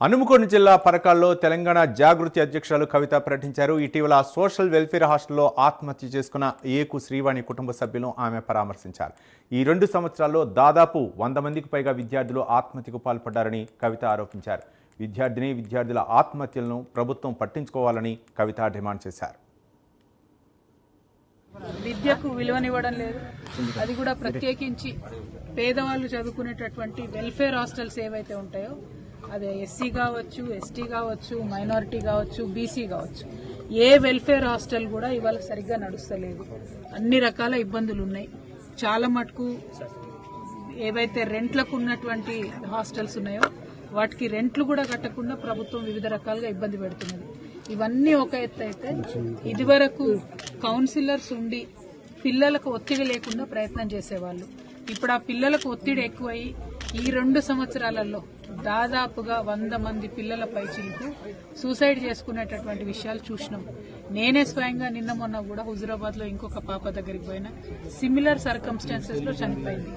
హనుమకొండ జిల్లా పరకాల్లో తెలంగాణ జాగృతి అధ్యక్షురాలు కవిత ప్రకటించారు. ఇటీవల సోషల్ వెల్ఫేర్ హాస్టల్లో ఆత్మహత్య చేసుకున్న ఏకు శ్రీవాణి కుటుంబ సభ్యులను ఆమె పరామర్శించారు. ఈ 2 సంవత్సరాల్లో దాదాపు 100 మందికి పైగా విద్యార్థులు ఆత్మహత్యకు పాల్పడ్డారని కవిత ఆరోపించారు. విద్యార్థుల ఆత్మహత్యలను ప్రభుత్వం పట్టించుకోవాలని కవిత డిమాండ్ చేశారు. విద్యకు విలువనివ్వడం లేదు, అది కూడా ప్రత్యేకించి పేదవాళ్ళు చదువుకునేటటువంటి వెల్ఫేర్ హాస్టల్స్ ఏవైతే ఉంటాయో, అదే ఎస్సీ కావచ్చు, ఎస్టీ కావచ్చు, మైనారిటీ కావచ్చు, బీసీ కావచ్చు, ఏ వెల్ఫేర్ హాస్టల్ కూడా ఇవాళ సరిగ్గా నడుస్తలేదు. అన్ని రకాల ఇబ్బందులు ఉన్నాయి. చాలా మటుకు ఏవైతే రెంట్లకు ఉన్నటువంటి హాస్టల్స్ ఉన్నాయో వాటికి రెంట్లు కూడా కట్టకుండా ప్రభుత్వం వివిధ రకాలుగా ఇబ్బంది పెడుతున్నది. ఇవన్నీ ఒక ఎత్తు అయితే, ఇదివరకు కౌన్సిలర్స్ ఉండి పిల్లలకు ఒత్తిడి లేకుండా ప్రయత్నం చేసేవాళ్ళు. ఇప్పుడు ఆ పిల్లలకు ఒత్తిడి ఎక్కువై ఈ 2 సంవత్సరాలలో దాదాపుగా 100 మంది పిల్లల పైచిలకు సూసైడ్ చేసుకునేటటువంటి విషయాలు చూసినాం. నేనే స్వయంగా నిన్న మొన్న కూడా హుజురాబాద్ లో ఇంకొక పాప దగ్గరికి పోయినా, సిమిలర్ సర్కమ్స్టాన్సెస్ లో చనిపోయింది.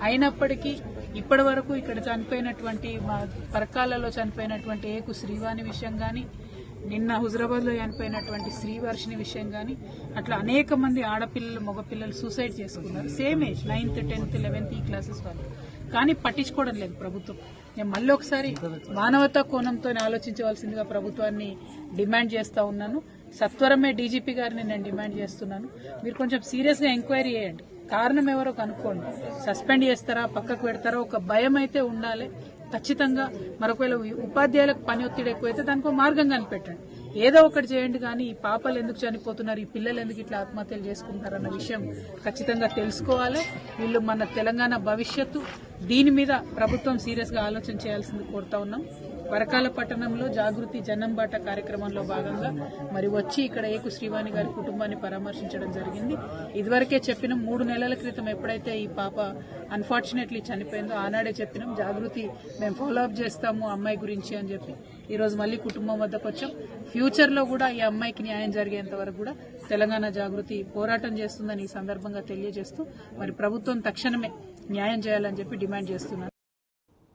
అయినప్పటికీ ఇప్పటి వరకు ఇక్కడ చనిపోయినటువంటి మా పరకాలలో చనిపోయినటువంటి ఏకు శ్రీవాణి విషయం గాని, నిన్న హుజురాబాద్ లో చనిపోయినటువంటి శ్రీవర్షిని విషయం గాని, అట్లా అనేక మంది ఆడపిల్లలు మగపిల్లలు సూసైడ్ చేసుకున్నారు. Same age 9th, 10th, 11th ఈ క్లాసెస్ వాళ్ళు. కానీ పట్టించుకోవడం లేదు ప్రభుత్వం. నేను మళ్ళీ ఒకసారి మానవతా కోణంతో ఆలోచించవలసిందిగా ప్రభుత్వాన్ని డిమాండ్ చేస్తా ఉన్నాను. సత్వరమే డీజీపీ గారిని నేను డిమాండ్ చేస్తున్నాను. మీరు కొంచెం సీరియస్ గా ఎంక్వైరీ చేయండి. కారణం ఎవరో కనుక్కోండి. సస్పెండ్ చేస్తారా, పక్కకు పెడతారా, ఒక భయం అయితే ఉండాలి ఖచ్చితంగా. మరొకవేళ ఉపాధ్యాయులకు పని ఒత్తిడి ఎక్కువైతే దానికి ఒక మార్గం కనిపెట్టండి. ఏదో ఒకటి చేయండి. కానీ ఈ పాపలు ఎందుకు చనిపోతున్నారు, ఈ పిల్లలు ఎందుకు ఇట్లా ఆత్మహత్యలు చేసుకుంటారన్న విషయం ఖచ్చితంగా తెలుసుకోవాలి. వీళ్ళు మన తెలంగాణ భవిష్యత్తు. దీని మీద ప్రభుత్వం సీరియస్ గా ఆలోచన చేయాల్సింది కోరుతా ఉన్నాం. పరకాల పట్టణంలో జాగృతి జనంబాట కార్యక్రమంలో భాగంగా మరి వచ్చి ఇక్కడ ఏకు శ్రీవాణి గారి కుటుంబాన్ని పరామర్శించడం జరిగింది. ఇదివరకే చెప్పినాం, 3 నెలల క్రితం ఎప్పుడైతే ఈ పాప అన్ఫార్చునేట్లీ చనిపోయిందో ఆనాడే చెప్పినాం, జాగృతి మేము ఫాలో అప్ చేస్తాము అమ్మాయి గురించి అని చెప్పి. ఈ రోజు మళ్లీ కుటుంబం వద్దకు వచ్చాం. ఫ్యూచర్ లో కూడా ఈ అమ్మాయికి న్యాయం జరిగేంత వరకు కూడా తెలంగాణ జాగృతి పోరాటం చేస్తుందని ఈ సందర్భంగా తెలియజేస్తూ మరి ప్రభుత్వం తక్షణమే న్యాయం చేయాలని చెప్పి డిమాండ్ చేస్తున్నారు.